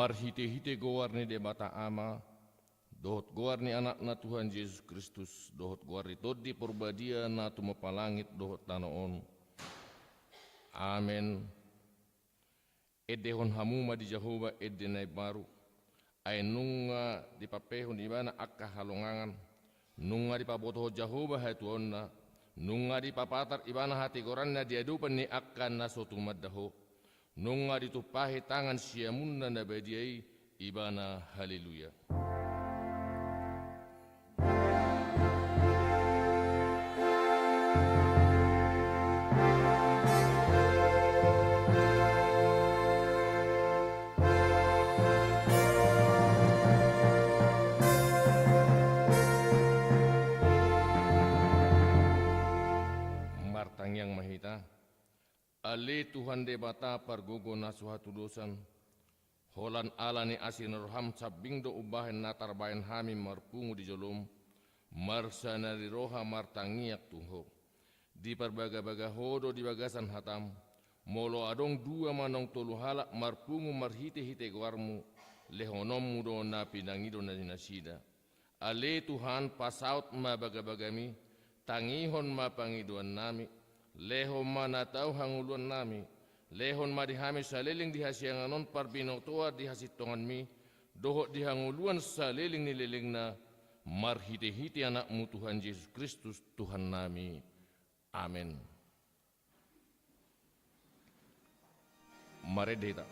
marhite-hite gowarni de bata ama, dohot gowarni anak na Tuhan Yesus Kristus, dohot gowarni todi porbadia na tumapalangit dohot tanoon. Amen. Edehon hamuma di Jehovah edenai baru, ay nunga di papehon di mana akka halongangan, nunga di pabotoh Jehovah hai tuonna, nunga di papatar ibana hati goranna diadupan ni akan na sotumadaho, nunga di tupahi tangan siamunna na badiai ibana haleluya. Yang mahita, ale Tuhan de bata pargogo na suhatu dosan, holan ala ni asin roham sabing do ubahin natar bayan hami marpungu di jolom, marsana di roha martangiak tungho, di parbaga-baga hodo di bagasan hatam, molo adong dua manong tolu halak marpungu marhite-hite gwarmu, lehonom mudo na pinangido na dinasida, ale Tuhan pasaut ma baga-bagami, tangihon ma pangiduan nami, lehon mana tahu hanguluan nami, lehon ma dihami saliling dihasianganon parbinotoa dihasitongan mi, dohot dihanguluan saliling nililing na, marhite-hite anakmu Tuhan Yesus Kristus Tuhan nami. Amin. Mari deta.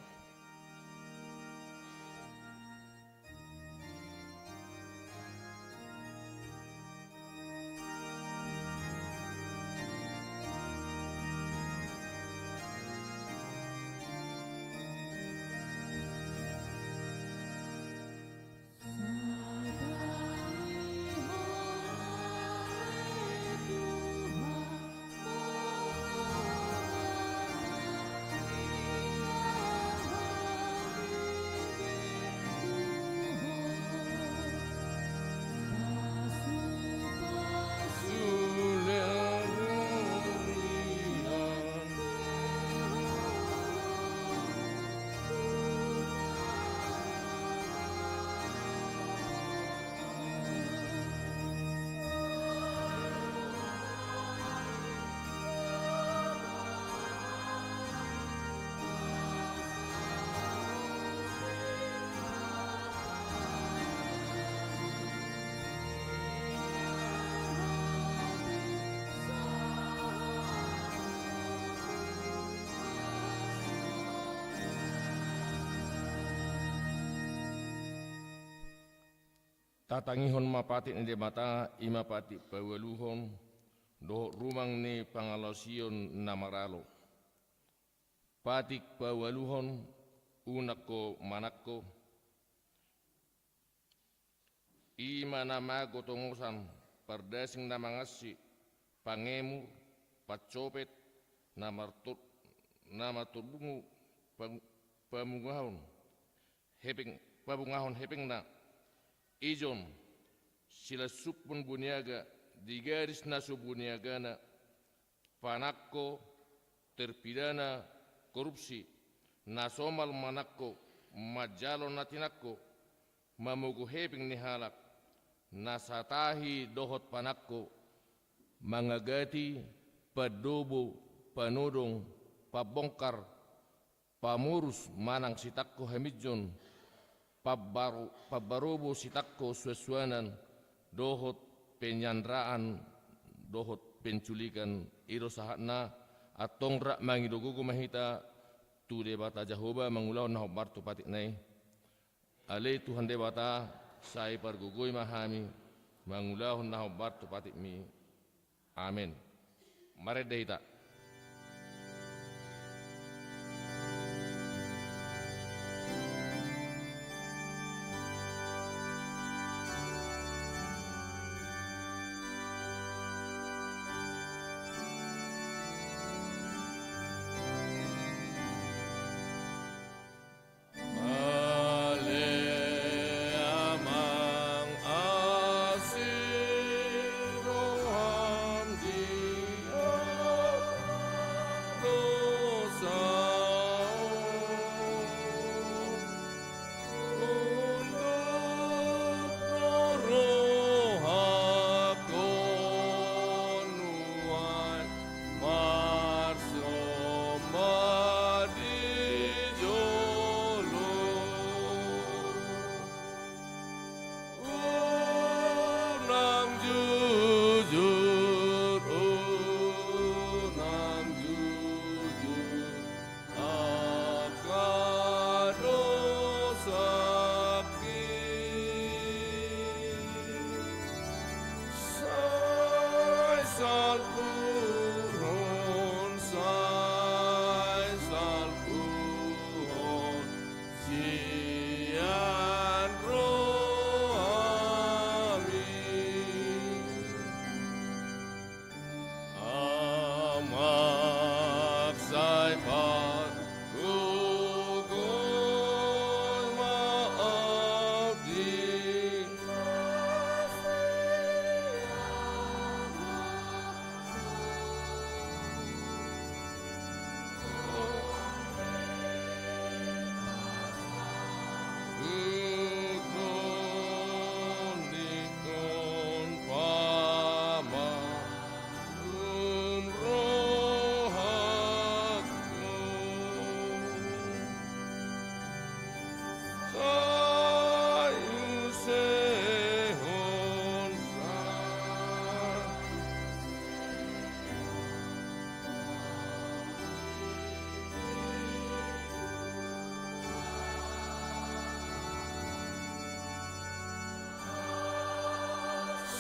Tatangihon mapatit ni mata imapati pawaluhon do rumang ni pangalosion namaralo. Patik pawaluhon unako manako ima nama gotongosan pardasing namangasi pangemu pacopet nama turbungu pamungahon heping pabungahon heping na ijon sila supun buniaga di garis nasu buniagana panakko terpidana korupsi nasomal manakko majalo natinakko mamugu heping ni halak nasatahi dohot panakko mangagati padobo panodong pabongkar pamurus manang sitakko hamidjon pabarobo sitakko suasuanan dohot penyanderaan dohot penculikan iro sahatna atong rak mangidogogo mahita tu debata Jehovah mangulau na bartu patik nai ale Tuhan debata sai pargugoi mahami mangulau na bartu patik mi amin mare dehita.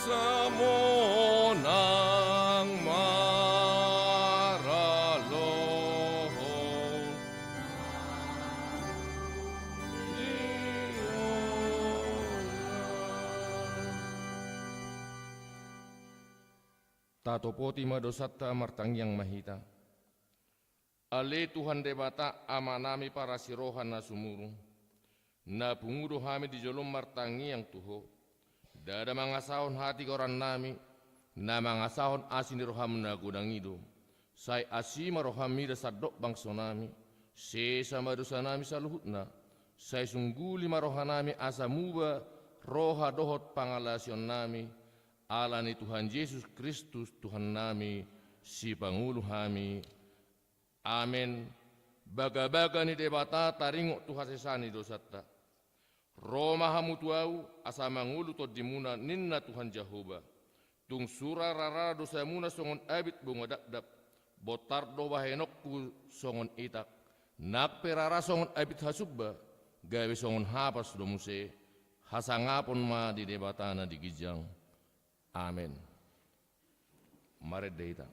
Samonang maraloho Tatopoti madosatta martangyang mahita. Ale Tuhan debata amanami para sirohan na sumurung. Na pungudo hami di jolom martangyang tuho. Dada mangasahon hati koran nami. Na mangasahon asin roham na gudangido. Say asima rohami da sadok bangso nami. Sesa madosa nami saluhut na. Say sungguli marohanami asa muba roha dohot pangalasyon nami. Ala ni Tuhan Yesus Kristus Tuhan nami si Pangulo hami. Amen. Baga-baga ni debata taringok Tuhan sesani dosatta. Roma hamutuau asa mangulu to dimuna ninna Tuhan Jehovah. Tung sura rara dosa muna songon abit bunga dakdap. Botardo bahenokku songon itak. Nak perara songon abit hasubba. Gawe songon hapas domuse. Hasangapon ma di debatana di gijang. Amen. Mare deita.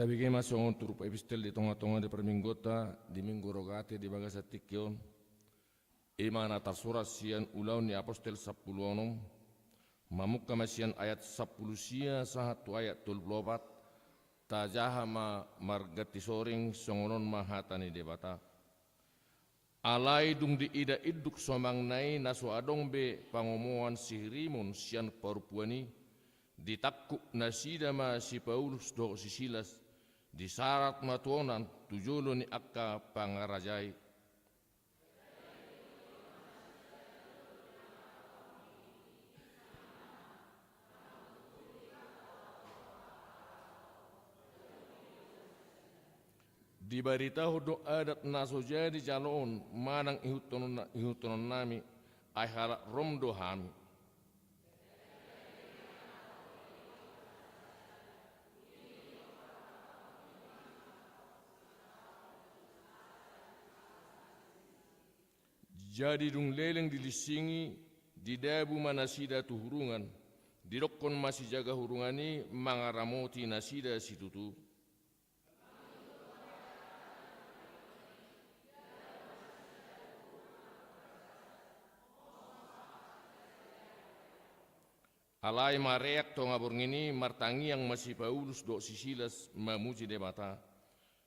Tabi kay masongon turup epistel di tonga-tonga di perminggota di minggu rogate di bagasa tikyon. Ima natar surat sian ulaun ni apostel 10 mamukka masian ayat 10 sia sahatu ayat 24 tajaha ma margati soring songonon mahatani debata. Alai dung di ida iduk somang nai nasu adong be pangomoan sihrimun sian parupuani ditakuk nasida ma si Paulus do si Silas di syarat matuonan tujulo ni akka pangarajai. Diberitahu do adat naso jadi calon manang ihutonon nami ay halak romdo hami. Jadi dung leleng dilisingi di dabu manasida tu hurungan dirokon masih jaga hurungani mangaramoti nasida situtu. Alai mareak to ngabur ngini martangi yang masih Paulus do si Silas mamuji debata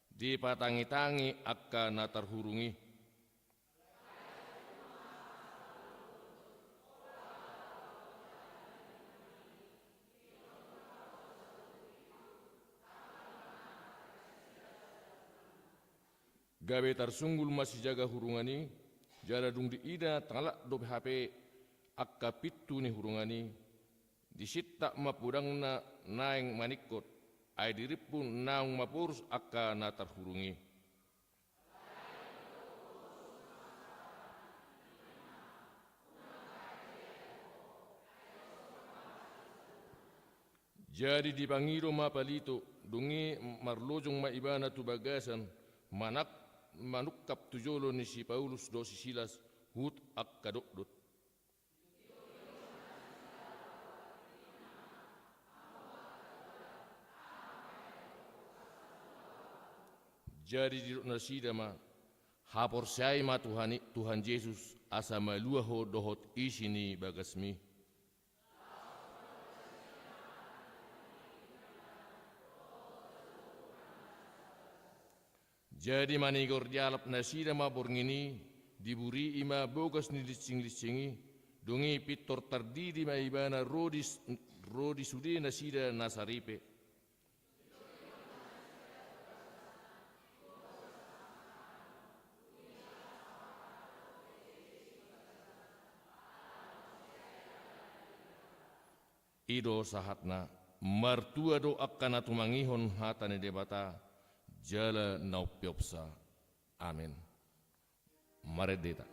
di patangi-tangi akka natar hurungi. Gawe tarsunggul masih jaga hurungani, jara dung di ida talak do HP akka pitu ni hurungani, disitta mapudang na naeng manikot, ay diripun naung mapurus akka natar hurungi. Jadi di bangiro mapalito, dungi marlojong maibana tu bagasan, manukap tujolo ni si Paulus do si Silas hut akka dot. jadi di nasida ma hapor sai ma Tuhan Yesus asa malua ho dohot isini bagasmi. Jadi manigor dialap nasida ma borngini diburi ima bogas ni licing-licingi dongi pitor tardidi ma ibana rodi sudi nasida nasaripe. Ido sahatna martua do akkana tumangihon hatane debata jala naupiopsa. Amin. Maredeta.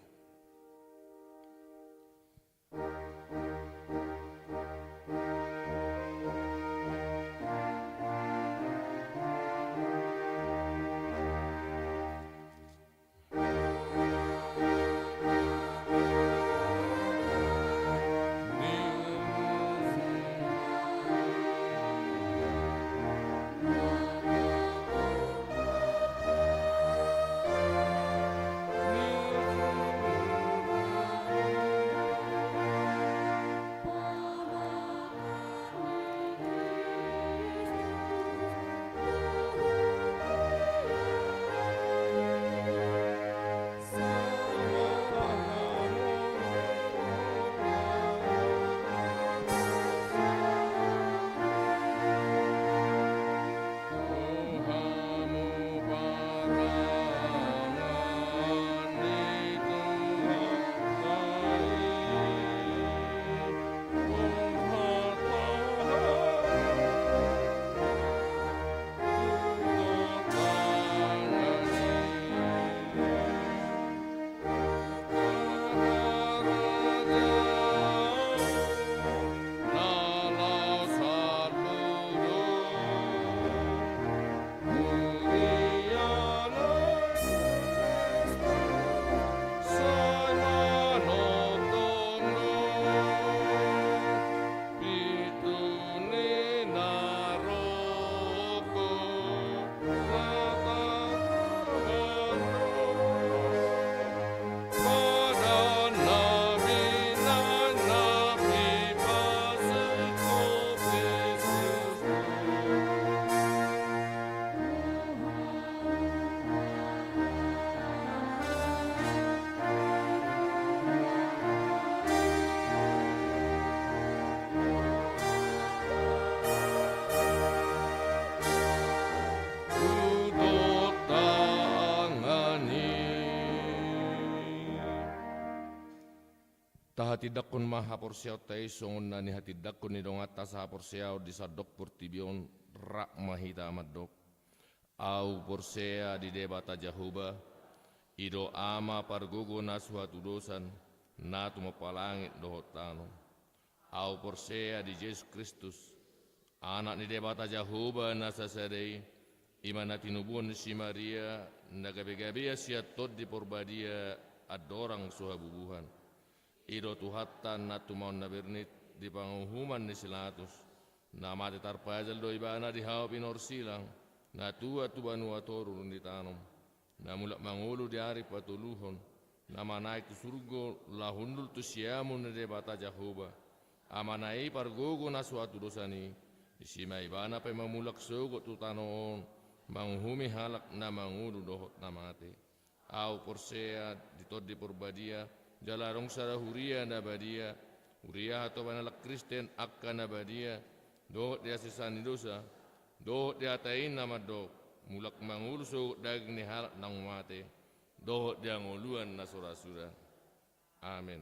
Tahatidak kun maha porsiaw tay songon na ni hatidak kun ni dong atas ha porsiaw di sadok portibion rak mahita amadok. Au porsea di debata jahuba ido ama pargogo na suatu dosan na tumapalangit dohotano. Au porsea di Yesus Kristus anak ni debata jahuba na sasadei imana tinubun si Maria nagabe-gabe siat tod di porbadia adorang suhabubuhan. Ido tuhatan na tumaon na bernit di panghuman ni silatus na mati tarpajal do ibana di hao pinor silang na tua tubanua torun di tanom na mulak mangulu di ari patuluhon na manaik tu surgo lahundul tu siamun ni debata jahoba amanai pargogo na suatu dosani isima ibana pe mamulak sogo tu tanon manghumi halak na mangulu dohot na mati au porsea di tod di porbadia jalarong sara huria na badia huria atau banalak Kristen akka na badia dohot dia sisani dosa dohot dia tain nama dok mulak mangulso dag ni halak nang mate dohot dia ngoluan na sura-sura. Amin.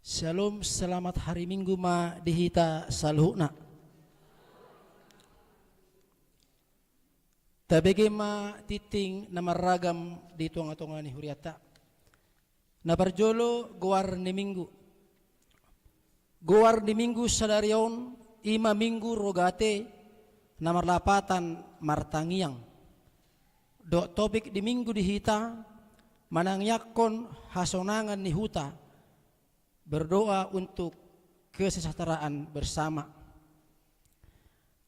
Shalom, selamat hari Minggu ma dihita saluhna. Tabege ma titing na maragam di tuang-tuangan ni huriata. Na barjolo guar ni Minggu. Guar ni Minggu sadarion ima Minggu rogate na marlapatan martangiang. Do topik di Minggu dihita manangyakon hasonangan ni huta. Berdoa untuk kesejahteraan bersama.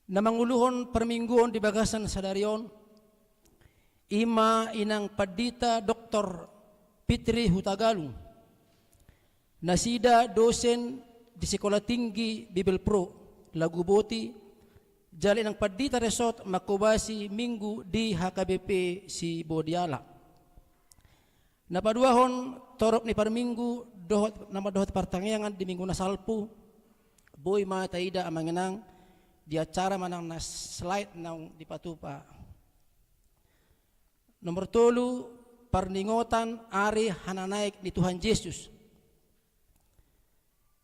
Namanguluhon permingguon di bagasan sadarion ima inang padita Dr. Fitri Hutagalung nasida dosen di Sekolah Tinggi Bibel Pro Laguboti jali ng padita resort makubasi Minggu di HKBP si Bodiala. Napaduahon torop ni parminggu dohot nama dohot pertangyangan di minggu nasalpu boy ma taida amangenang di acara manang na slide nang dipatupa. Nomor 3 parningotan ari hananaik ni Tuhan Yesus.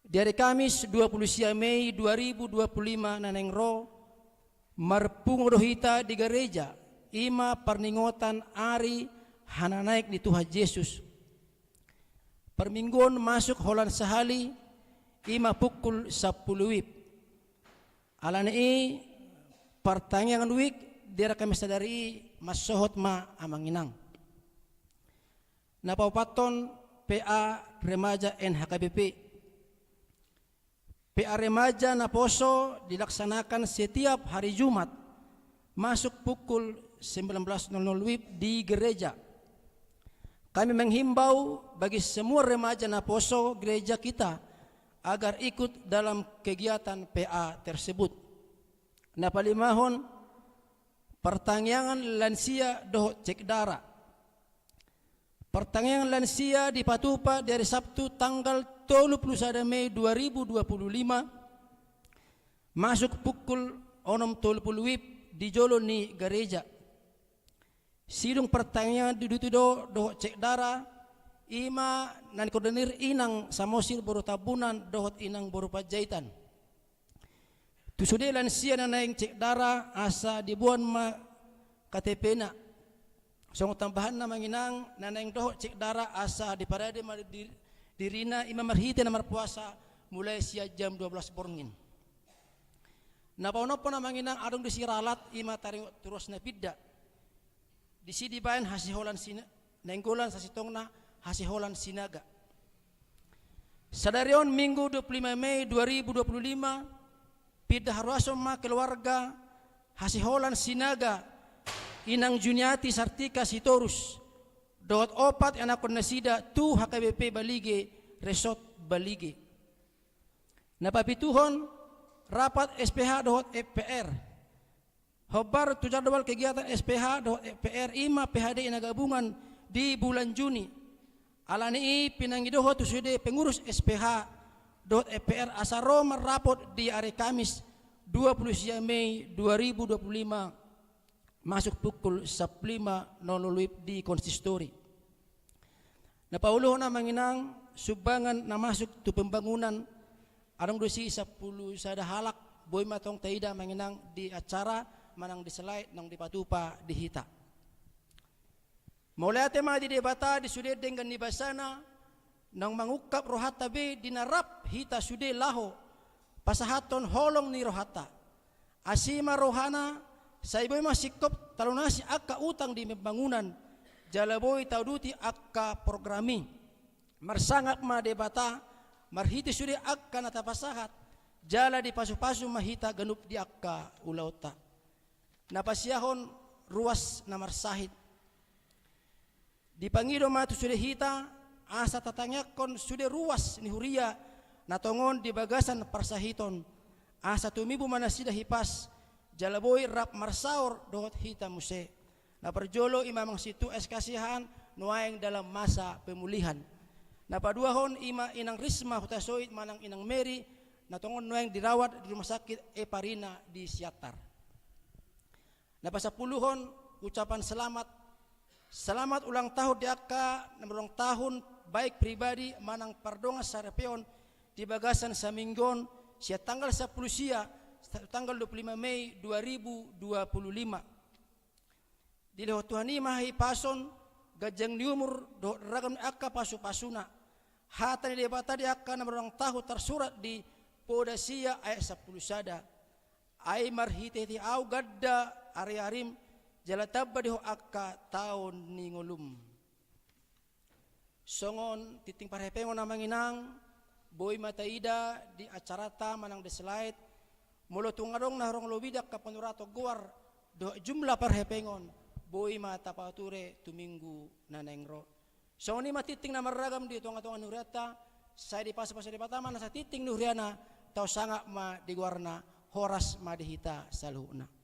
Di hari Kamis 20 Mei 2025 nanengro marpungodohita di gereja ima parningotan ari hananaik ni Tuhan Yesus. Permingguan masuk holan sahali ima pukul 10 wib. Alani pertanyaan wik dira kami sadari masohot ma amanginang. Napaupaton PA Remaja NHKBP. PA Remaja na poso dilaksanakan setiap hari Jumat masuk pukul 19.00 wib di gereja. Kami menghimbau bagi semua remaja na poso gereja kita agar ikut dalam kegiatan PA tersebut. Napalimahon pertanyaan lansia doh cek darah. Pertanyaan lansia di Patupa dari Sabtu tanggal 31 Mei 2025 masuk pukul 6.30 wib di Jolo ni gereja. Sidung pertanyaan dudutudo doh cek darah ima nan koordinir inang samosir boru tabunan dohot inang boru pajaitan. Tusude lansia na naing cek darah asa dibuan ma KTP na. Song tambahan na manginang na naing dohot cek darah asa di parade dirina ima marhite na marpuasa mulai sia jam 12 borngin. Napaunopo na manginang adong disiralat ima taring terus na pidda. Di sidi bayan hasiholan sina nenggolan sa sitongna hasiholan sinaga. Sadarion Minggu 25 Mei 2025 pida haruasom ma keluarga hasiholan sinaga inang Juniati Sartika Sitorus dohot opat anak nasida tu HKBP Balige Resort Balige. Napapituhon rapat SPH dohot FPR. Hobar tu jadwal kegiatan SPH dohot FPR ima PHD ina gabungan di bulan Juni. Alani pinangidoho tu sude pengurus SPH dohot FPR asaro merapot di hari Kamis 20 Mei 2025 masuk pukul 15.00 di konsistori. Napauluh na manginang subangan na masuk tu pembangunan arong dosi 10 sada halak boy matong taida manginang di acara manang diselait nang dipatupa dihita. Mulai tema di debata di sude dengan nibasana nang mangukap rohata be dinarap hita sude laho pasahaton holong ni rohata. Asima rohana saiboy masikop talunasi akka utang di pembangunan jalaboy tauduti akka programi. Marsangak ma debata marhiti sude akka natapasahat jala di pasu-pasu mahita ganup di akka ulauta. Napasiyahon ruas na marsahit. Di pangido matu sudah hita asa tatangakon sudah ruas ni huria natongon di bagasan parsahiton asa tumibu manasida hipas jalaboy rap marsaur dohot hita muse. Naperjolo imamang situ es kasihan nuaeng dalam masa pemulihan. Napaduahon ima inang Risma hutasoit manang inang Mary natongon nuaeng dirawat di rumah sakit Eparina di Siatar. Napasapuluhon ucapan selamat ulang tahun di akka ulang tahun baik pribadi manang pardonga sarepeon di Bagasan sa Minggon sia tanggal 10 sia tanggal 25 Mei 2025. Di leho Tuhani mahi pason gajang niumur do ragam akka pasu-pasuna. Hata ni debata di akka na berang tahu tersurat di Podasia ayat 10 sada. Ai marhite ti au gadda ari-arim jalatabba di ho akka taon ni ngolum. Songon titing parhepengon na manginang boy mataida di acarata manang deselait mulo tungarong na harong lobidak kapanurato guar do jumlah parhepengon boy mata pature tuminggu nanengro. So ni matiting na maragam di tunga-tunga nuriata saya di pasa di patama na sa titing nuriana tau sanga ma di guarna horas ma dihita saluhna.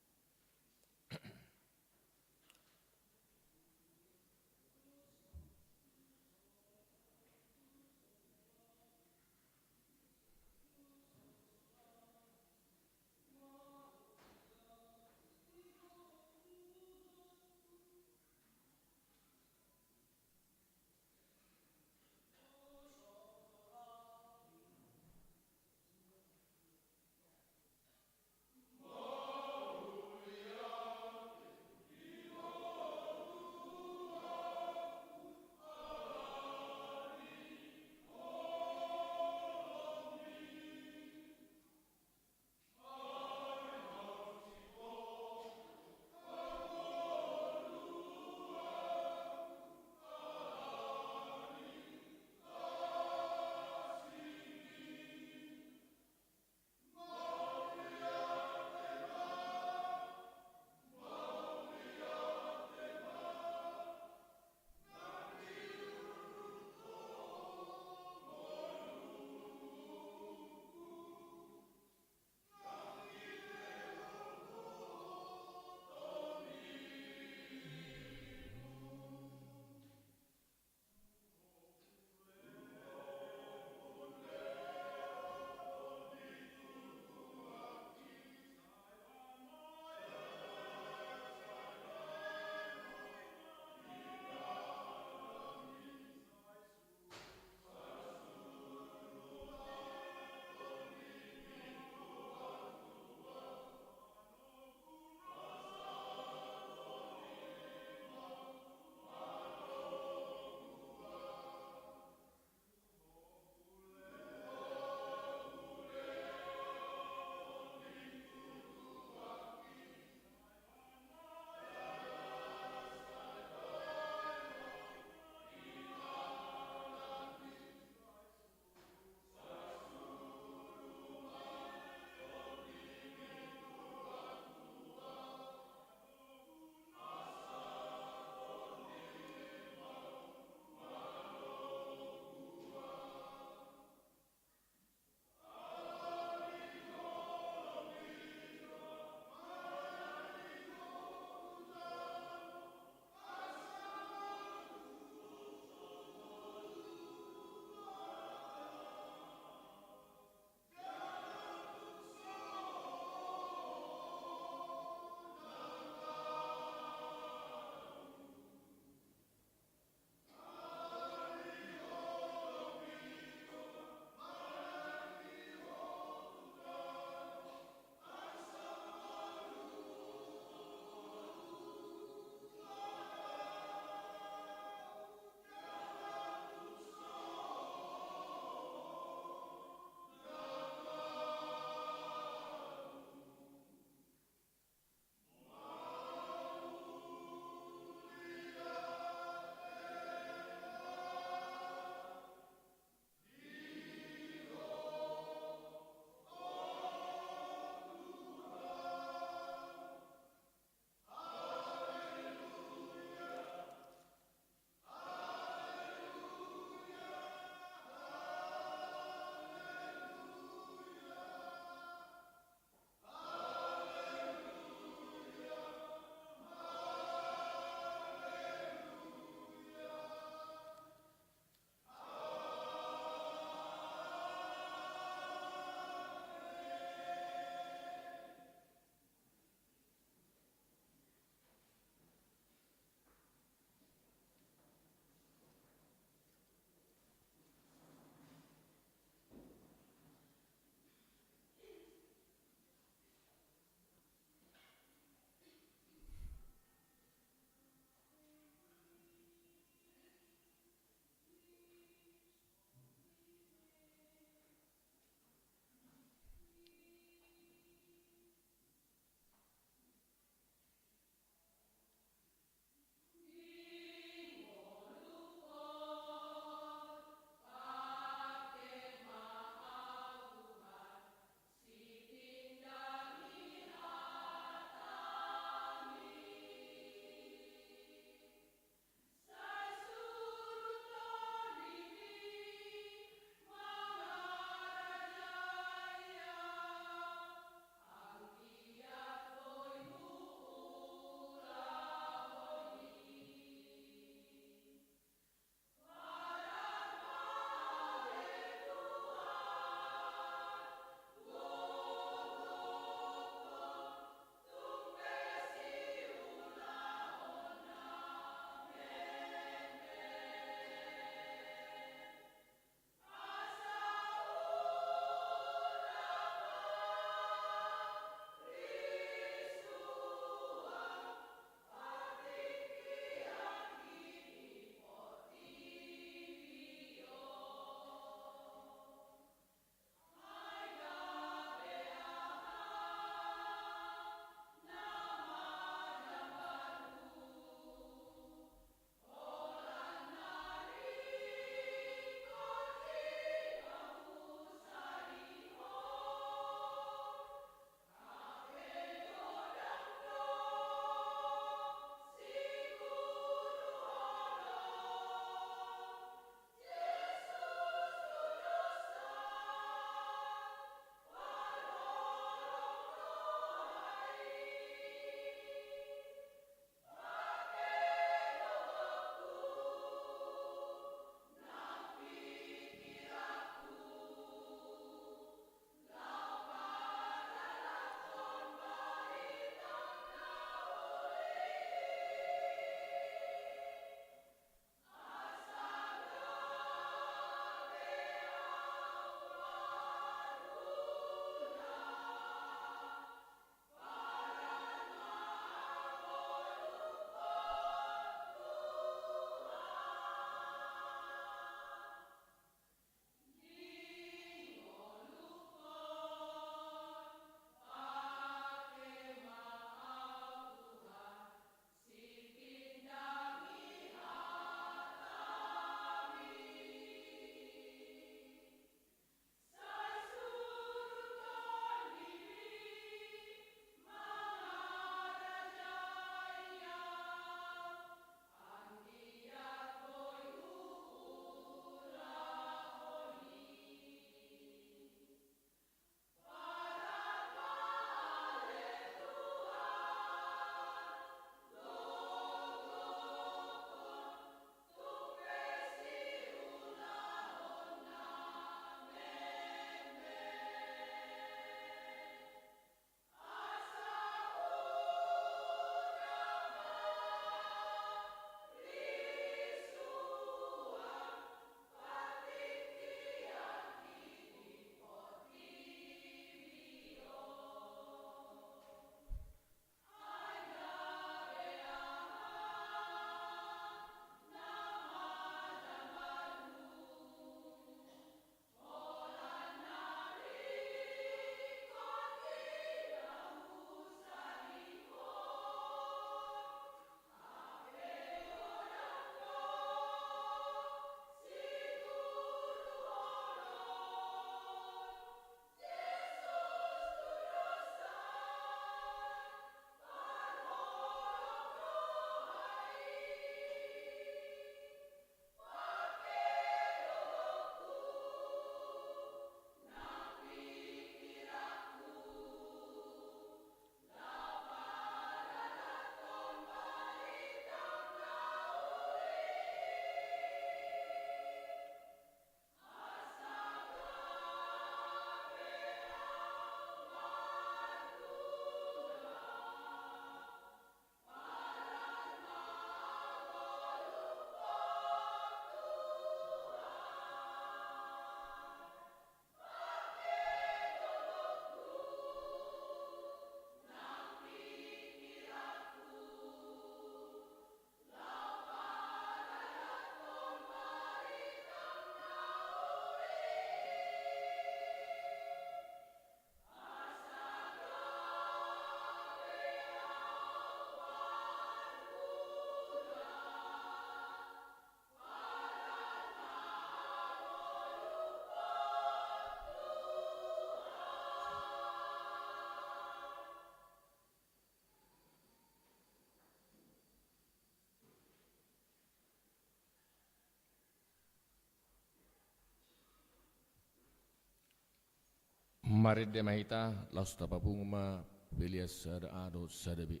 Marit de mahita laus tapapungma belias sada ado sadabi.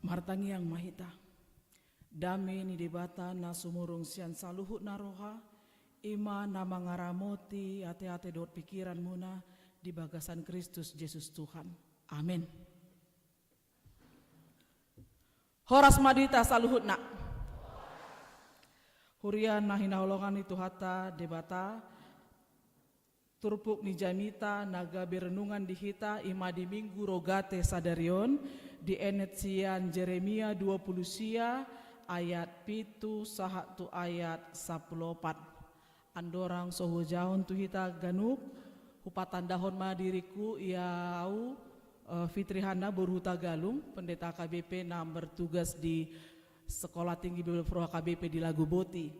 Martangi yang mahita, dame ni debata na sumurung sian saluhut naroha, Ima nama ngaramoti ate-ate dot pikiran muna di bagasan Kristus Yesus Tuhan. Amin. Horas madita saluhutna. Hurian na hinaholongan itu hata debata turpuk ni jamita naga berenungan di hita ima di minggu rogate sadarion di enetsian Jeremia 20 sia ayat pitu sahatu ayat 14. Andorang sohu jahon tu hita ganuk hupatan dahon ma diriku iau Fitri Hana berhuta galung pendeta KBP na bertugas di Sekolah Tinggi Bible Pro KBP di Lagu Boti.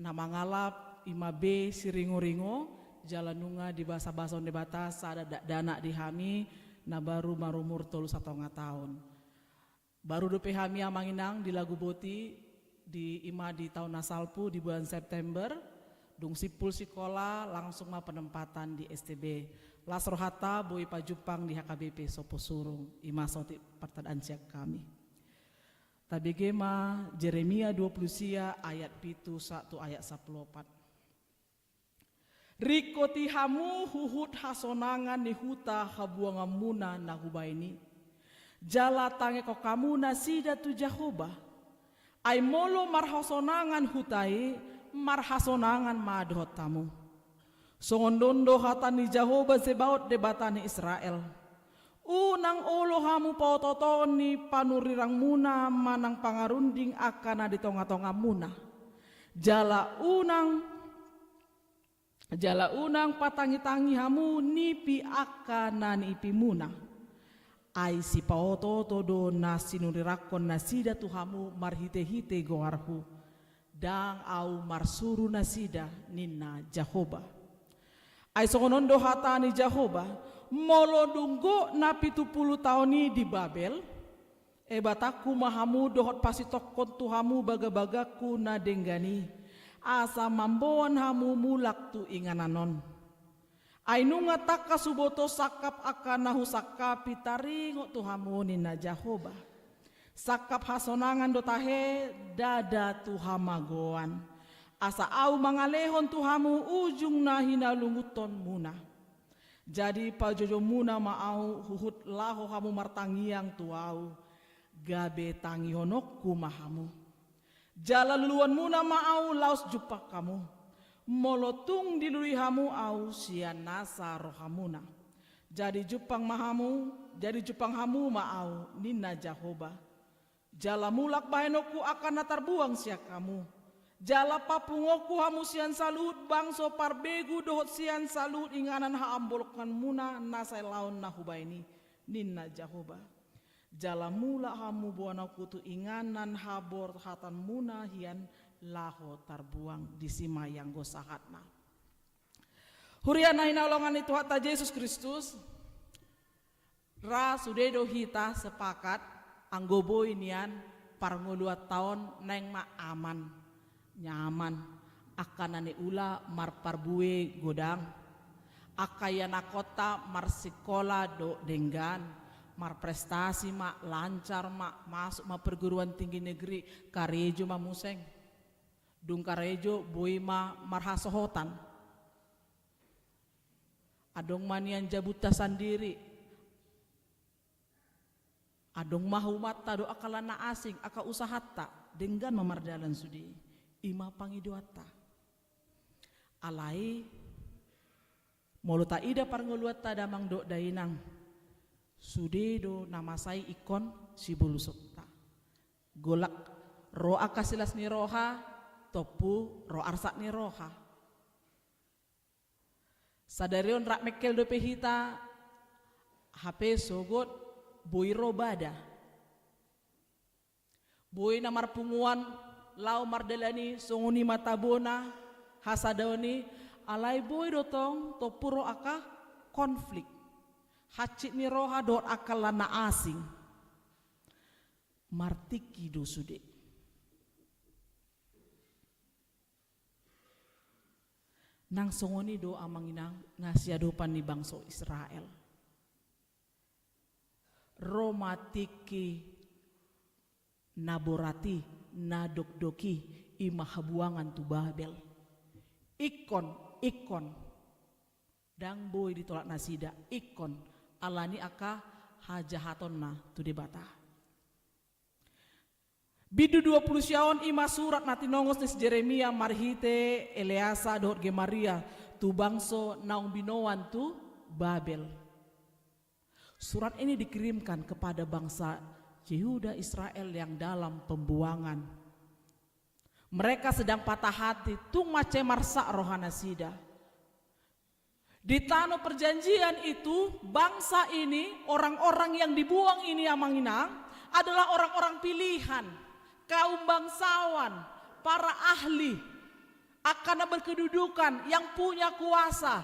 Nama ngalap ima B siringo-ringo jalanunga di bahasa-bahasa de batas ada dana di hami na baru marumur tolu 1 tahun. Baru dope hami amanginang di Lagu Boti di ima di tahun nasalpu di bulan September dung sipul sekolah langsung ma penempatan di STB Las Rohata boi pajupang di HKBP Sopo Surung ima soti pertadaan siak kami tabege ma Jeremia 20 sia ayat pitu 1 ayat 14. Rikoti hamu huhut hasonangan ni huta habuangamuna na hubaini jala tange ko kamu nasida tu Jehovah ay molo marhasonangan hutai marhasonangan madhot tamu songondondo hatan ni Jehovah sebaot debatani Israel unang olo hamu pautoton ni panurirang muna manang pangarunding akana di tonga-tonga muna jala unang patangi-tangi hamu nipi akana ni ipi muna ay si paoto do na sinurirakon na sida tuhamu marhite-hite goarhu dang au marsuru na sida nina Jehovah ay songonondo hata ni Jehovah molo dunggo na 70 tahun ni di Babel bataku mahamu dohot pasitokon tuhamu baga-bagaku na denggani asa mamboan hamu mulak tu ingananon ay nunga taka suboto sakap akanahu sakap pitaringo tuhamu nina Jehovah sakap hasonangan dotahe dada tuhamagoan asa au mangalehon tuhamu ujung na hinalunguton muna jadi pajojo muna maau huhut laho hamu martangiang tuau gabe tangi honokku mahamu jala luluan muna maau laos jupak kamu molotung dilui hamu au sian nasa rohamuna jadi jupang hamu maau nina Jehovah jala mulak bahenoku akan natarbuang siak kamu jala papungoku hamu sian salut bangso parbegu dohot sian salut inganan haambolokan muna nasai laon nahubaini nina Jehovah jala mula hamu buanaku tu inganan habor hatan muna hian laho tarbuang di sima yang gosahatna. Huriana hinaulongan itu hatta Yesus Kristus ra sudedo hita sepakat anggobo inian parngo 2 tahun neng ma aman nyaman akanane ula mar parbue godang akayana kota mar sikola do denggan mar prestasi ma lancar ma masuk ma perguruan tinggi negeri karejo ma museng dung karejo boi ma marhasohotan adong manian jabuta sendiri adong mahumata do akalana asing aka usahata dengan memardalan sudi ima pangidoata alai moluta ida parngoluata damang do dainang sudedo namasai ikon sibulusokta golak roa kasilas ni roha topu ro arsak ni roha sadarion rak mekel dope hita HP sogot boi robada boi namar punguan lau mardelani songuni matabona hasadoni alai boi dotong topu ro aka konflik hacit ni roha dot akalana asing martiki do sude nang songoni do amanginang ngasiadopan ni bangso Israel romatiki naborati nadokdoki imahabuangan tu Babel ikon dang boy ditolak nasida ikon alani aka hajahatonna tu debata bidu 20 syaon ima surat nati nongos nis Jeremia marhite Eleasa dohot Gemaria tu bangso naung binoan tu Babel. Surat ini dikirimkan kepada bangsa Yehuda Israel yang dalam pembuangan. Mereka sedang patah hati tung mace marsa rohana sida. Di tanah perjanjian itu bangsa ini orang-orang yang dibuang ini amanginang adalah orang-orang pilihan, kaum bangsawan, para ahli akan berkedudukan yang punya kuasa.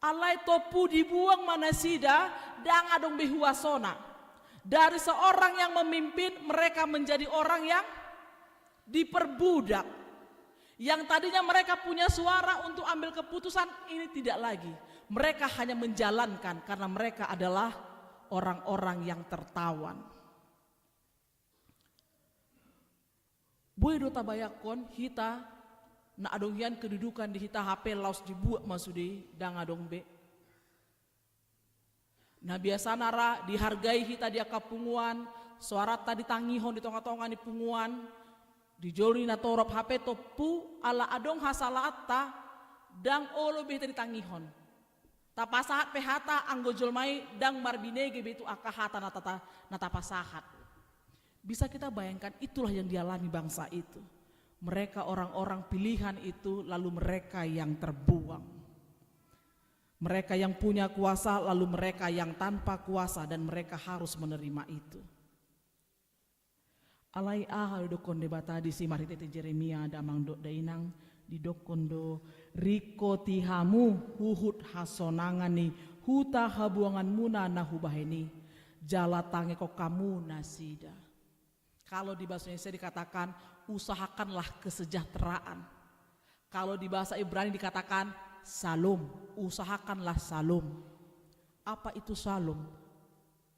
Alai topu dibuang manasida dan adong behuasona. Dari seorang yang memimpin mereka menjadi orang yang diperbudak. Yang tadinya mereka punya suara untuk ambil keputusan, ini tidak lagi. Mereka hanya menjalankan karena mereka adalah orang-orang yang tertawan. Boy do tabayakon hita na adongyan kedudukan di hita HP laos dibuat masudi dang adong be. Nah biasa nara dihargai hita dia kapunguan, suara tadi tangihon di tonga-tonga di punguan, dijoli na torop HP topu ala adong hasalata dang olo be di tangihon. Tapasahat pehata anggo jolmai dang marbinege betu akahata nata pasahat. Bisa kita bayangkan itulah yang dialami bangsa itu. Mereka orang-orang pilihan itu lalu mereka yang terbuang. Mereka yang punya kuasa lalu mereka yang tanpa kuasa dan mereka harus menerima itu. Alai ahal dokon debata di si maritete Jeremia damang dok dainang di dokondo riko tihamu huhut hasonangani huta habuangan muna nahubaheni jala tange kok kamu nasida. Kalau di bahasa Indonesia dikatakan usahakanlah kesejahteraan. Kalau di bahasa Ibrani dikatakan salom, usahakanlah salom. Apa itu salom?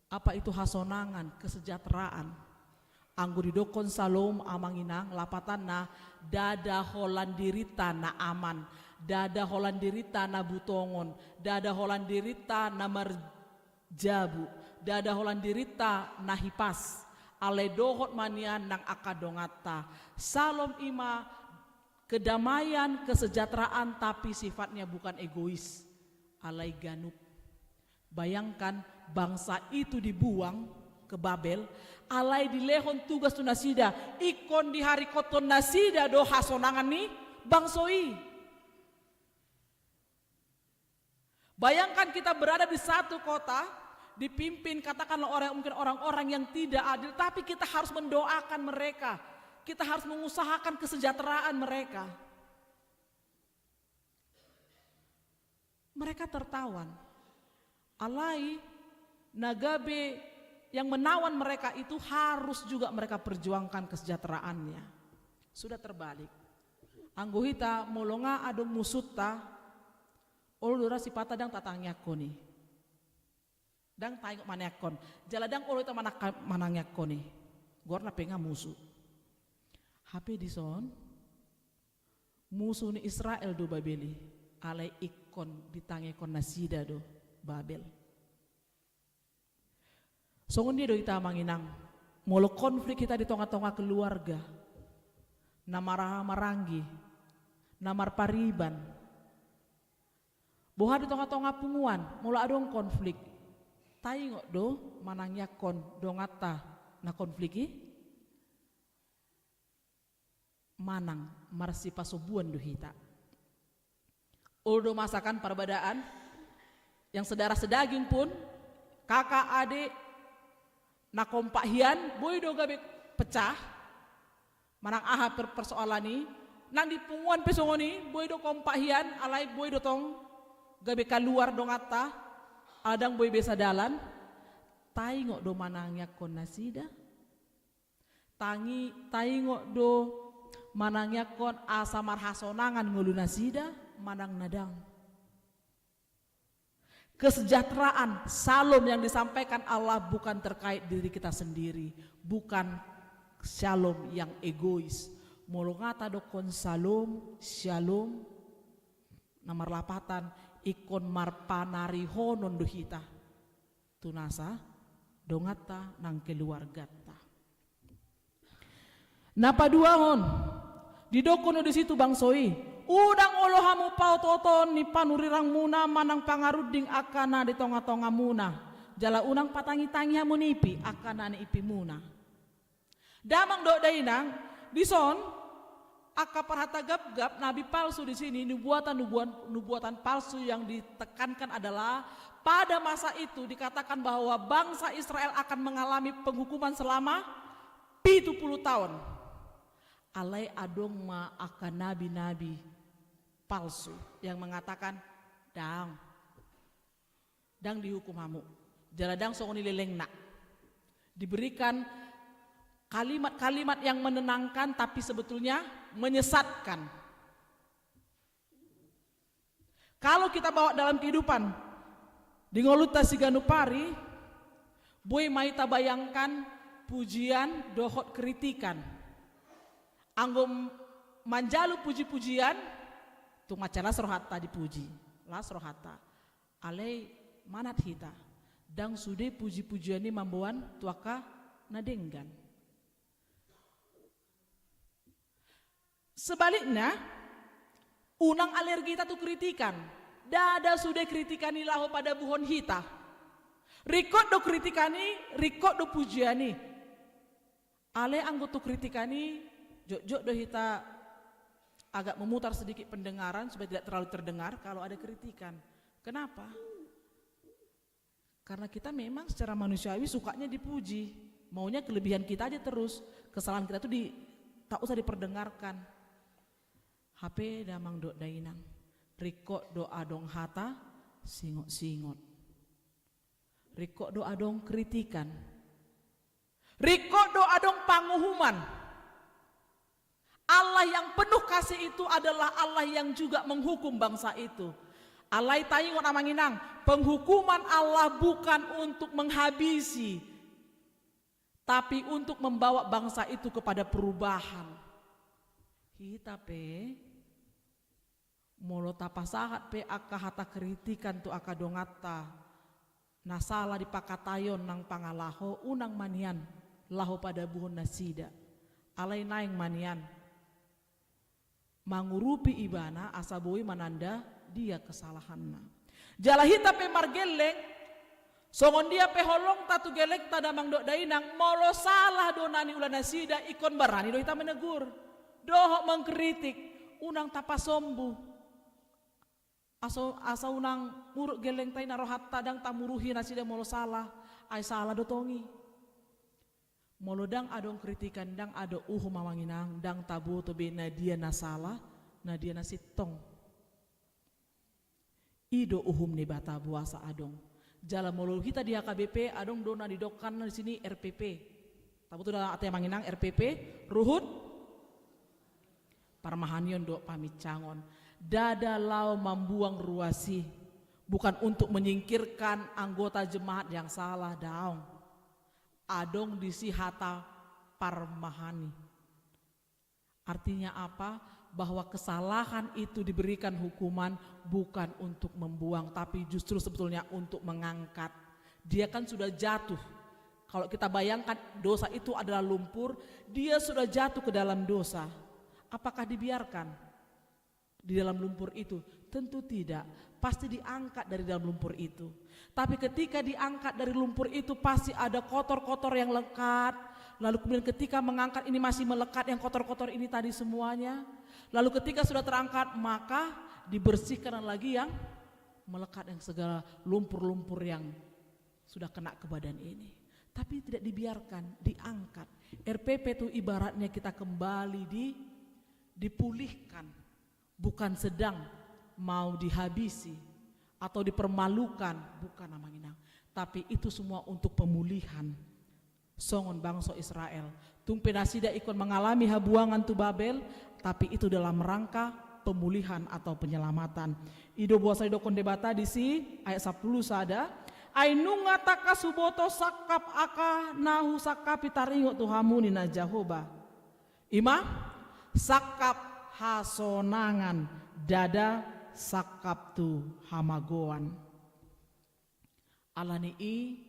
Apa itu hasonangan, kesejahteraan? Anggo didokon salom amanginang lapatan na dada holan dirita na aman, dada holan dirita na butongon, dada holan dirita na marjabu, dada holan dirita na hipas. Ale dohot manian nang akadongata. Salom ima kedamaian, kesejahteraan tapi sifatnya bukan egois. Alai ganuk. Bayangkan bangsa itu dibuang ke Babel. Alai dilehon tugas tu nasida. Ikon di hari koton nasida do hasonangan ni bangsoi. Bayangkan kita berada di satu kota. Dipimpin katakanlah orang-orang yang tidak adil, tapi kita harus mendoakan mereka, kita harus mengusahakan kesejahteraan mereka. Mereka tertawan. Alai nagabe yang menawan mereka itu harus juga mereka perjuangkan kesejahteraannya. Sudah terbalik. Anggohita molonga adong musutta, olora sipata dang tatangnya koni. Dang tayong manakon jaladang ulo ito manangyakon eh gorna penga musuh HP di son musuh ni Israel do Babeli alay ikon ditangekon nasida do Babel songon dia do ita manginang molo konflik kita di tonga-tonga keluarga namaramaranggi namar pariban boha di tonga-tonga punguan molo adong konflik tayo do manangyakon dongata na konfliki manang marsi pasubuan do hita. Uldo masakan perbedaan yang saudara sedaging pun kakak adik na kompahian boy do gabe pecah manang aha persoalan ni nang dipunguan pesongoni boy do kompahian alai boy do tong gabe keluar dongata adang boy besa dalan taingok do manangyak kon nasida taingok do manangyak kon asamar hasonangan ngulu nasida manang nadang. Kesejahteraan salom yang disampaikan Allah bukan terkait diri kita sendiri, bukan shalom yang egois. Molongata do kon salom shalom Nomor lapatan ikon marpanari honon duhita tunasa dongata nang keluargata. Napa dua hon didokono di situ bangsoi udang olohamu pau toton ni panurirang muna manang pangaruding akana di tonga-tonga muna jala unang patangi-tangi hamu nipi akana ni ipi muna damang do dainang dison aka parhata gap-gap nabi palsu di sini nubuatan palsu yang ditekankan adalah pada masa itu dikatakan bahwa bangsa Israel akan mengalami penghukuman selama 70 tahun. Alai adong ma akan nabi-nabi palsu yang mengatakan dang dihukum hamu jaladang songoni lelengna diberikan kalimat-kalimat yang menenangkan tapi sebetulnya menyesatkan. Kalau kita bawa dalam kehidupan di ngoluta siganupari boy maita bayangkan pujian dohot kritikan anggom manjalu puji-pujian tu macam lasrohata dipuji lasrohata alai manat hita dang sude puji-pujian ini mambuan tuaka nadenggan. Sebaliknya unang alergi tu kritikan dada sudah kritikani lahu pada buhon hita rikot do kritikani rikot do pujiani ale anggota kritikani jok do hita agak memutar sedikit pendengaran supaya tidak terlalu terdengar kalau ada kritikan. Kenapa? Karena kita memang secara manusiawi sukanya dipuji, maunya kelebihan kita aja terus, kesalahan kita tuh tak usah diperdengarkan. HP damang do dainang rikok do adong hata singot-singot rikok do adong kritikan rikok do adong panguhuman. Allah yang penuh kasih itu adalah Allah yang juga menghukum bangsa itu. Alai tayingon amanginang penghukuman Allah bukan untuk menghabisi tapi untuk membawa bangsa itu kepada perubahan. Kita molo tapasahat aka hata kritikan tu aka dongata nasala dipakatayon nang pangalaho unang manian laho pada buhon nasida alai naing manian mangurupi ibana asaboi mananda dia kesalahanna jala hita margeleng songon dia holong tatu gelek tadamang do dainang molo salah donani ulah nasida ikon barani do hita menegur dohok mengkritik unang tapasombu asa unang muruk geleng tay narohat tadang tamuruhi nasida molo salah ay salah dotongi molo dang adong kritikan dang ado mamanginang dang tabu tobe na dia nasalah na dia nasitong ido ni bata buasa adong jala molo kita di HKBP adong dona didokan di sini RPP tabu tu dah ate manginang RPP ruhut parmahanion do pamit cangon dada lau membuang ruasi bukan untuk menyingkirkan anggota jemaat yang salah daong adong disi hata parmahani artinya apa bahwa kesalahan itu diberikan hukuman bukan untuk membuang tapi justru sebetulnya untuk mengangkat. Dia kan sudah jatuh, kalau kita bayangkan dosa itu adalah lumpur, dia sudah jatuh ke dalam dosa, apakah dibiarkan di dalam lumpur itu? Tentu tidak, pasti diangkat dari dalam lumpur itu. Tapi ketika diangkat dari lumpur itu pasti ada kotor-kotor yang lekat. Lalu kemudian ketika mengangkat ini masih melekat yang kotor-kotor ini tadi semuanya. Lalu ketika sudah terangkat maka dibersihkan lagi yang melekat yang segala lumpur-lumpur yang sudah kena ke badan ini. Tapi tidak dibiarkan, diangkat. RPP itu ibaratnya kita kembali dipulihkan. Bukan sedang mau dihabisi atau dipermalukan, bukan namanya. Tapi itu semua untuk pemulihan. Songon bangsa Israel. Tung penasida ikon mengalami habuangan tu Babel, tapi itu dalam rangka pemulihan atau penyelamatan. Ido buasa ido kondebata di si ayat 10 sada. Ainunga taka suboto sakap aka nahu sakap itaringo tuhamu nina Jehovah. Ima sakap hasonangan dada sakaptu hamagoan. Alani i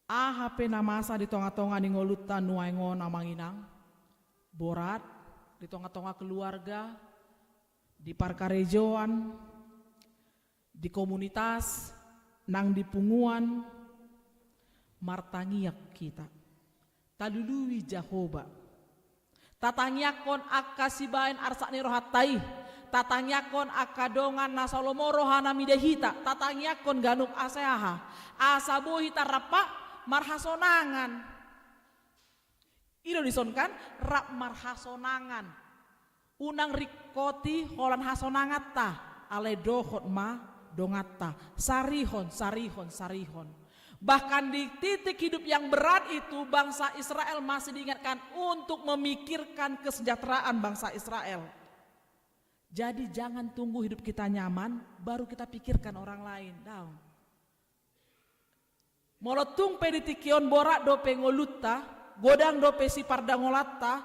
ahape namasa di tonga-tonga ni ngolutan nuaingo namanginang borat di tonga-tonga keluarga, di parkarejoan, di komunitas, nang di punguan, martangiak kita. Talului Jahoba. Tatangiakon akasibain arsakni rohatai. Tatangiakon akadongan nasalomo rohana midehita. Tatangiakon ganuk aseaha. Asabohi tarapa marhasonangan. Ilo disonkan rap marhasonangan. Unang rikoti holan hasonangat ta. Ale dohot ma dongata. Sarihon. Bahkan di titik hidup yang berat itu bangsa Israel masih diingatkan untuk memikirkan kesejahteraan bangsa Israel. Jadi jangan tunggu hidup kita nyaman baru kita pikirkan orang lain. Daun. Molotung peditikion borak dope ngolutta, godang dope si pardangolata,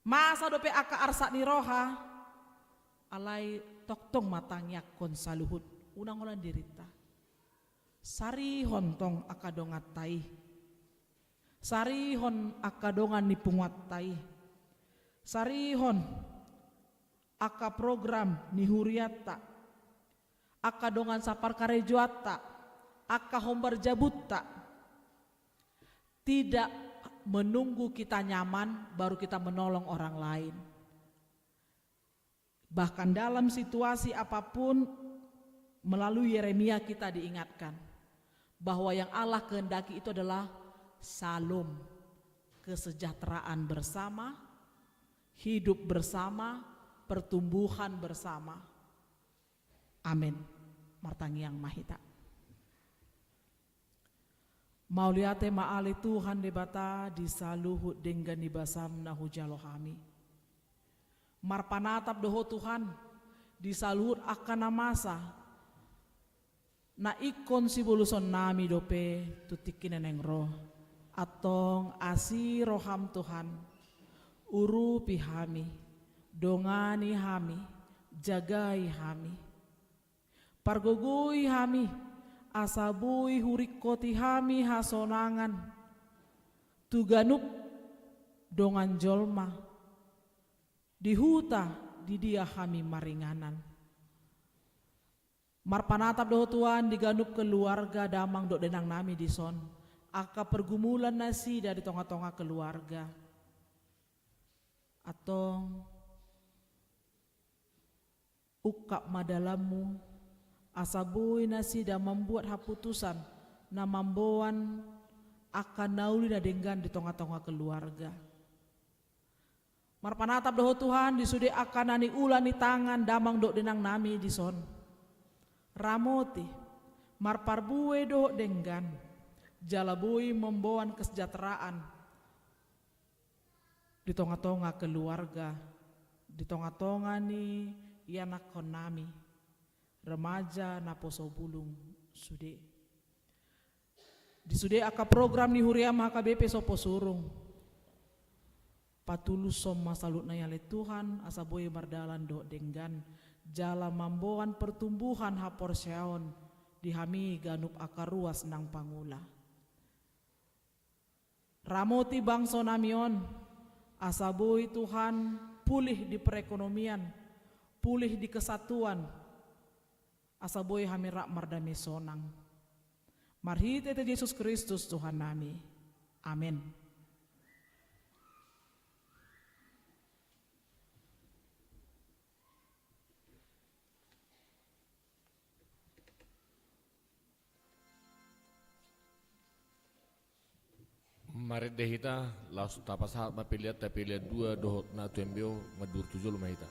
masa dope aka arsak niroha, alai toktong matangyak kon saluhut, unang ulan dirita. Sari hontong akadongat tai, sari hon akadongan nipungat tai, sari hon aka program nihuriata, akadongan sapar karejuata, aka hombar jabutta. Tidak menunggu kita nyaman baru kita menolong orang lain. Bahkan dalam situasi apapun melalui Yeremia kita diingatkan bahwa yang Allah kehendaki itu adalah salom, kesejahteraan bersama, hidup bersama, pertumbuhan bersama. Amin. Martangiang mahita. Mauliate maali Tuhan debata disaluhut dengan dibasam nahu jalohami. Marpanatap doho Tuhan disaluhut akan namasa. Na ikon si buluson nami dope tutikin neneng roh atong asi roham Tuhan uru pihami dongani hami jagai hami pargogui hami asabui hurikoti hami hasonangan tuganup dongan jolma dihuta di dia hami maringanan. Marpanatap doho Tuhan diganup keluarga damang dok denang nami dison. Aka pergumulan nasi dari tonga-tonga keluarga. Atau ukap madalamu asabui nasi dan membuat haputusan na mamboan akan nauli da denggan di tonga-tonga keluarga. Marpanatap doho Tuhan disudi akan nani ulani tangan damang dok denang nami dison. Ramoti marparbue do denggan jalabui membawan kesejahteraan di tonga-tonga keluarga, di tonga-tonga ni ianak konami remaja naposo bulung sude disude aka program ni huriam HKBP sopo surung patulus som masalut na yale Tuhan asaboy bardalan do denggan jala mamboan pertumbuhan hapor seon dihami ganup akar ruas nang pangula. Ramoti bangso namion asaboy Tuhan pulih di perekonomian, pulih di kesatuan, asaboy hami rak mardami sonang. Marhite te Yesus Kristus Tuhan nami. Amin. Marit dehita laus tapasahat mapiliat tapiliat dua dohot na tuembeo madur tujul mahita.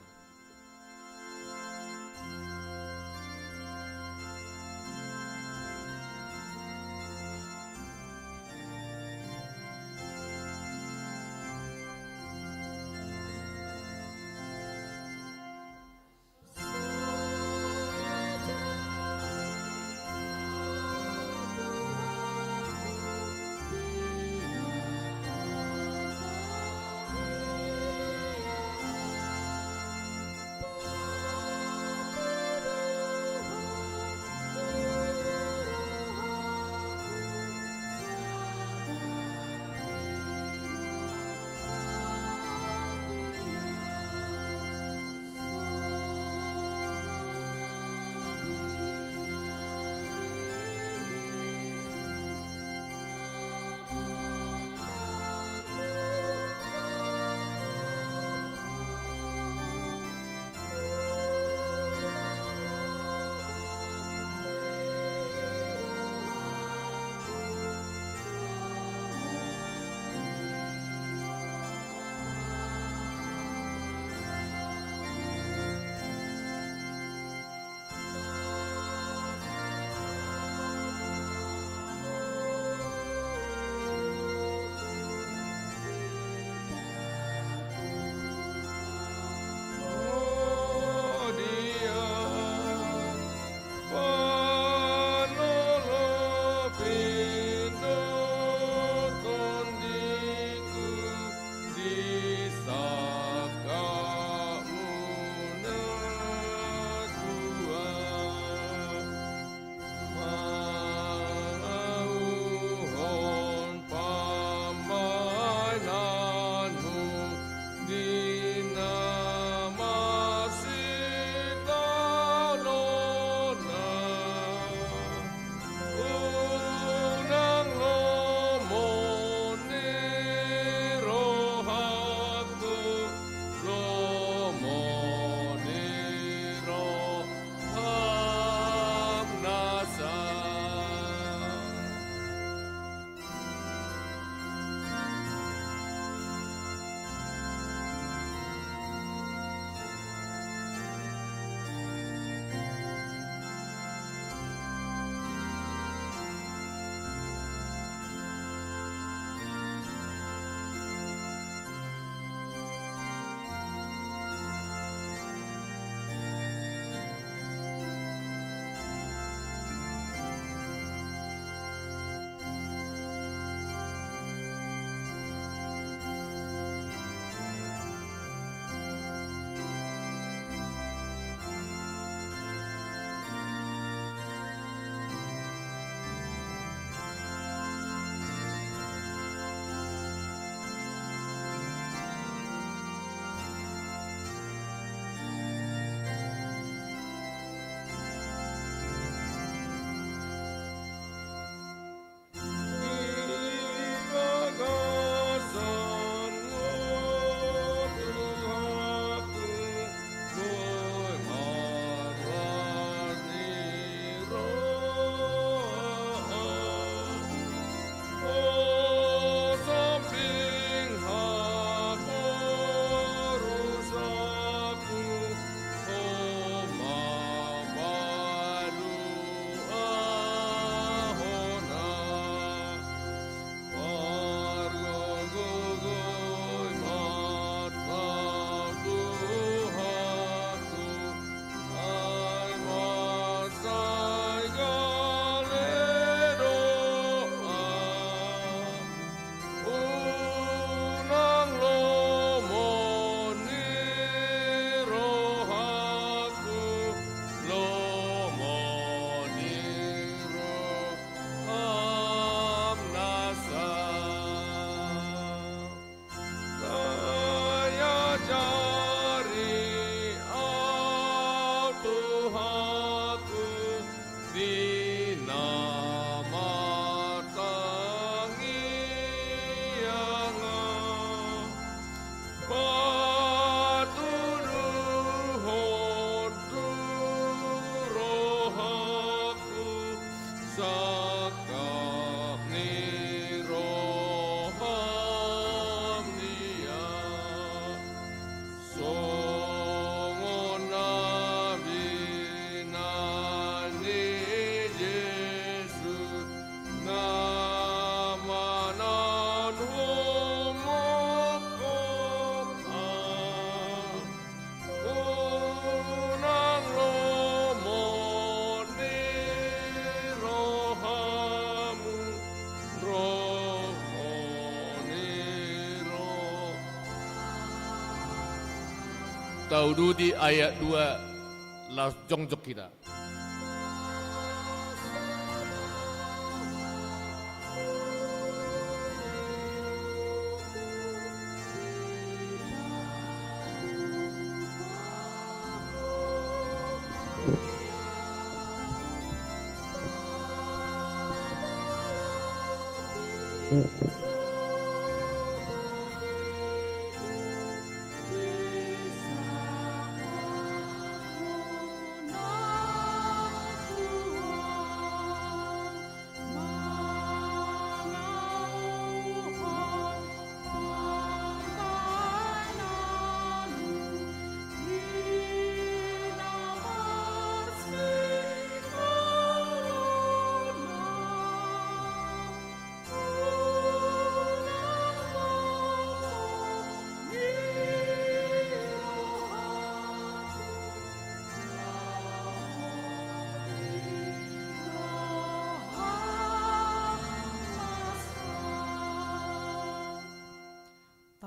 Taududi ayat 2 las jongjok kita.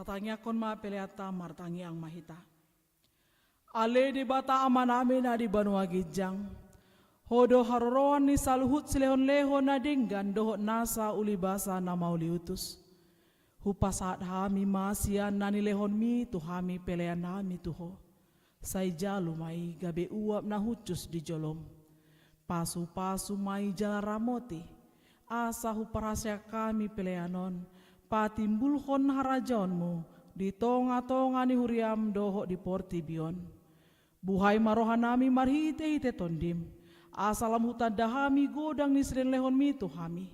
Tatanya kon ma peleata martangi ang mahita. Ale di bata amaname na di banua gijang. Hodo haroroan ni saluhut silehon lehon na dinggan dohot nasa ulibasa na mauliutus. Hupasat hami masian na nilehon mi tu hami pelean nami tuho. Say jalu mai gabe uap na hucus di jolom. Pasu-pasu mai jala ramoti. Asa huparasya kami peleanon. Patimbulhon harajonmu di tonga-tonga ni huriam doho di portibion. Buhay marohanami marhite-hite tondim. Asalam hutan dahami godang ni sren lehon mi tuhami.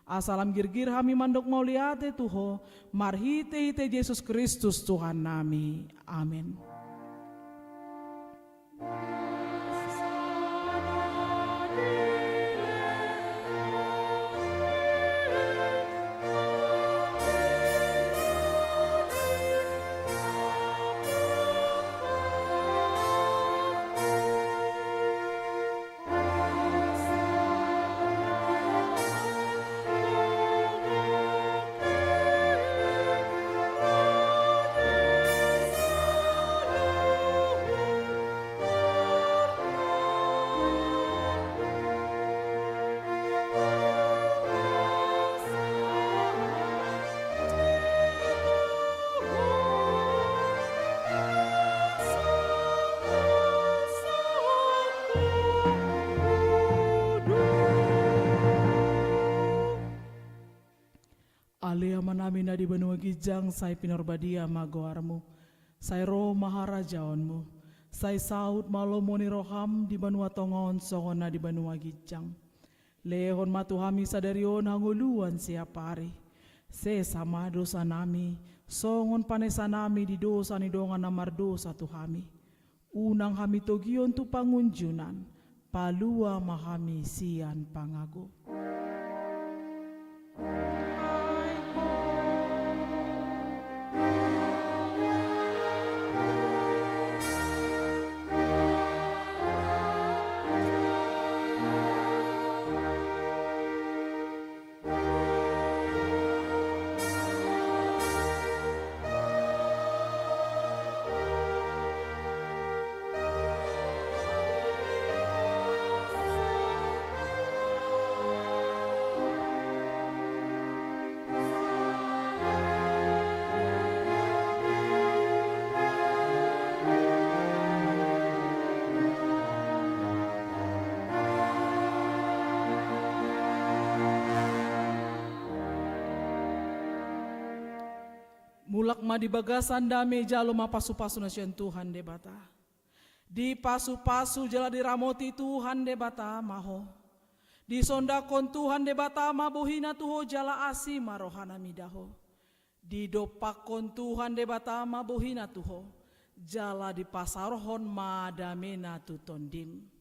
Asalam girgir hami mandok mauliate tuho marhite-hite Yesus Kristus Tuhan nami. Amin. Alea manami na di banua gijang say pinorbadia magoarmu, say roh maharajaonmu, say saud malomo ni roham di banua tongon songon na di banua gijang. Lehon matuhami sadarion hanguluan siapari, se sama dosa nami, songon panesa nami di dosa ni dongan namar dosa tuhami. Unang hami togion tu pangunjunan, palua mahami sian pangago. Mulak ma di bagasan dame jalo ma pasu-pasu nasian Tuhan de bata. Di pasu-pasu jala di ramoti Tuhan de bata maho. Di sondakon Tuhan de bata ma bohina tuho jala asi marohana midaho. Di dopakon Tuhan de bata ma bohina tuho jala di pasarohon ma damena tutondim.